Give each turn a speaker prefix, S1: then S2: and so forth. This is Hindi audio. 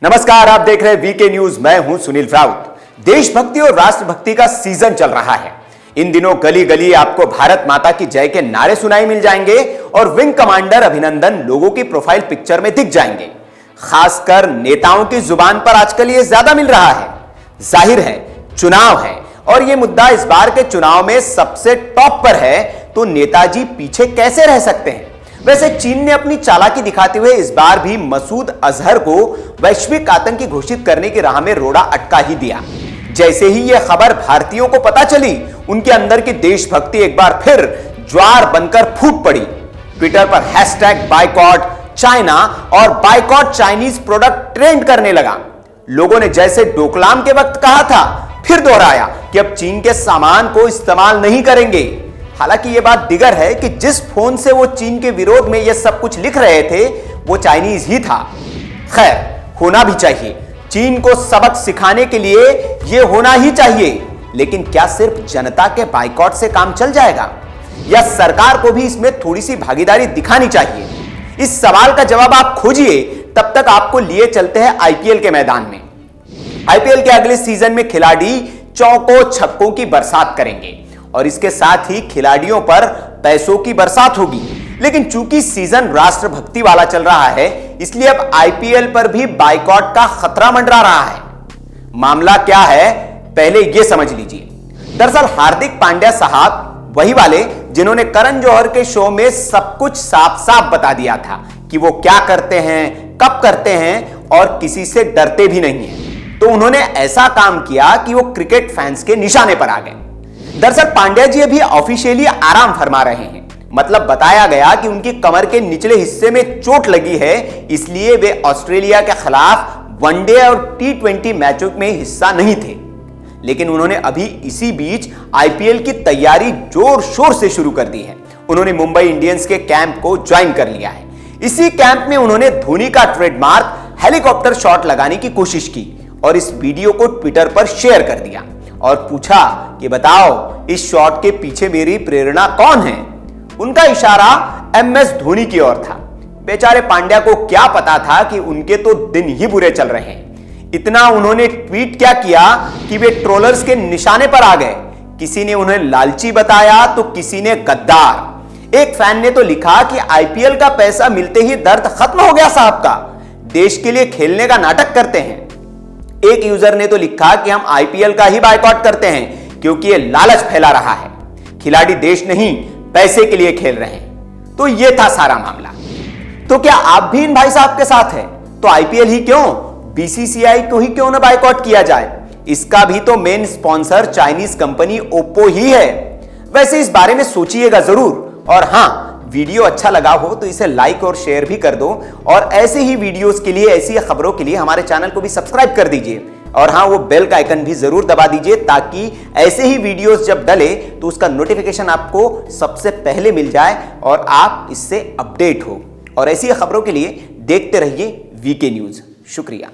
S1: नमस्कार, आप देख रहे हैं वीके न्यूज। मैं हूं सुनील राउत। देशभक्ति और राष्ट्रभक्ति का सीजन चल रहा है। इन दिनों गली गली आपको भारत माता की जय के नारे सुनाई मिल जाएंगे और विंग कमांडर अभिनंदन लोगों की प्रोफाइल पिक्चर में दिख जाएंगे। खासकर नेताओं की जुबान पर आजकल ये ज्यादा मिल रहा है। जाहिर है, चुनाव है और ये मुद्दा इस बार के चुनाव में सबसे टॉप पर है, तो नेताजी पीछे कैसे रह सकते हैं। वैसे चीन ने अपनी चालाकी दिखाते हुए इस बार भी मसूद अजहर को वैश्विक आतंकी घोषित करने की राह में रोड़ा अटका ही दिया। जैसे ही यह खबर भारतीयों को पता चली, उनके अंदर की देशभक्ति एक बार फिर ज्वार बनकर फूट पड़ी। ट्विटर पर हैशटैग बायकॉट चाइना और बायकॉट चाइनीज प्रोडक्ट ट्रेंड करने लगा। लोगों ने जैसे डोकलाम के वक्त कहा था, फिर दोहराया कि अब चीन के सामान को इस्तेमाल नहीं करेंगे। हालांकि यह बात दिगर है कि जिस फोन से वो चीन के विरोध में यह सब कुछ लिख रहे थे, वो चाइनीज ही था। खैर, होना भी चाहिए। चीन को सबक सिखाने के लिए यह होना ही चाहिए। लेकिन क्या सिर्फ जनता के बायकॉट से काम चल जाएगा, या सरकार को भी इसमें थोड़ी सी भागीदारी दिखानी चाहिए? इस सवाल का जवाब आप खोजिए। तब तक आपको लिए चलते हैं आईपीएल के मैदान में। आईपीएल के अगले सीजन में खिलाड़ी चौकों छक्कों की बरसात करेंगे और इसके साथ ही खिलाड़ियों पर पैसों की बरसात होगी। लेकिन चूंकि सीजन राष्ट्रभक्ति वाला चल रहा है, इसलिए अब आईपीएल पर भी बायकॉट का खतरा मंडरा रहा है। मामला क्या है, पहले यह समझ लीजिए। दरअसल हार्दिक पांड्या साहब वही वाले जिन्होंने करण जौहर के शो में सब कुछ साफ साफ बता दिया था कि वो क्या करते हैं, कब करते हैं और किसी से डरते भी नहीं है। तो उन्होंने ऐसा काम किया कि वो क्रिकेट फैंस के निशाने पर आ गए। दरअसल पांड्या जी अभी ऑफिशियली आराम फरमा रहे हैं। मतलब बताया गया कि उनकी कमर के निचले हिस्से में चोट लगी है, इसलिए वे ऑस्ट्रेलिया के खिलाफ वनडे और T20 मैचों में हिस्सा नहीं थे। लेकिन उन्होंने अभी इसी बीच आईपीएल की तैयारी जोर शोर से शुरू कर दी है। उन्होंने मुंबई इंडियंस के कैंप को ज्वाइन कर लिया है। इसी कैंप में उन्होंने धोनी का ट्रेडमार्क हेलीकॉप्टर शॉट लगाने की कोशिश की और इस वीडियो को ट्विटर पर शेयर कर दिया और पूछा कि बताओ, इस शॉट के पीछे मेरी प्रेरणा कौन है। उनका इशारा MS धोनी की ओर था। बेचारे पांड्या को क्या पता था कि उनके तो दिन ही बुरे चल रहे हैं। इतना उन्होंने ट्वीट क्या किया कि वे ट्रोलर्स के निशाने पर आ गए। किसी ने उन्हें लालची बताया तो किसी ने गद्दार। एक फैन ने तो लिखा कि आईपीएल का पैसा मिलते ही दर्द खत्म हो गया साहब का, देश के लिए खेलने का नाटक करते हैं। एक यूजर ने तो लिखा कि हम आईपीएल का ही बायकॉट करते हैं क्योंकि यह लालच फैला रहा है। खिलाड़ी देश नहीं, पैसे के लिए खेल रहे हैं। तो यह था सारा मामला। तो क्या आप भी इन भाई साहब के साथ हैं? तो आईपीएल ही क्यों, बीसीसीआई को ही क्यों ना बायकॉट किया जाए? इसका भी तो main sponsor Chinese company Oppo ही है। वैसे इस बारे में सोचिएगा जरूर। और हां, वीडियो अच्छा लगा हो तो इसे लाइक और शेयर भी कर दो। और ऐसे ही वीडियोस के लिए, ऐसी खबरों के लिए हमारे चैनल को भी सब्सक्राइब कर दीजिए। और हां, वो बेल का आइकन भी जरूर दबा दीजिए ताकि ऐसे ही वीडियोस जब डले तो उसका नोटिफिकेशन आपको सबसे पहले मिल जाए और आप इससे अपडेट हो। और ऐसी खबरों के लिए देखते रहिए वीके न्यूज। शुक्रिया।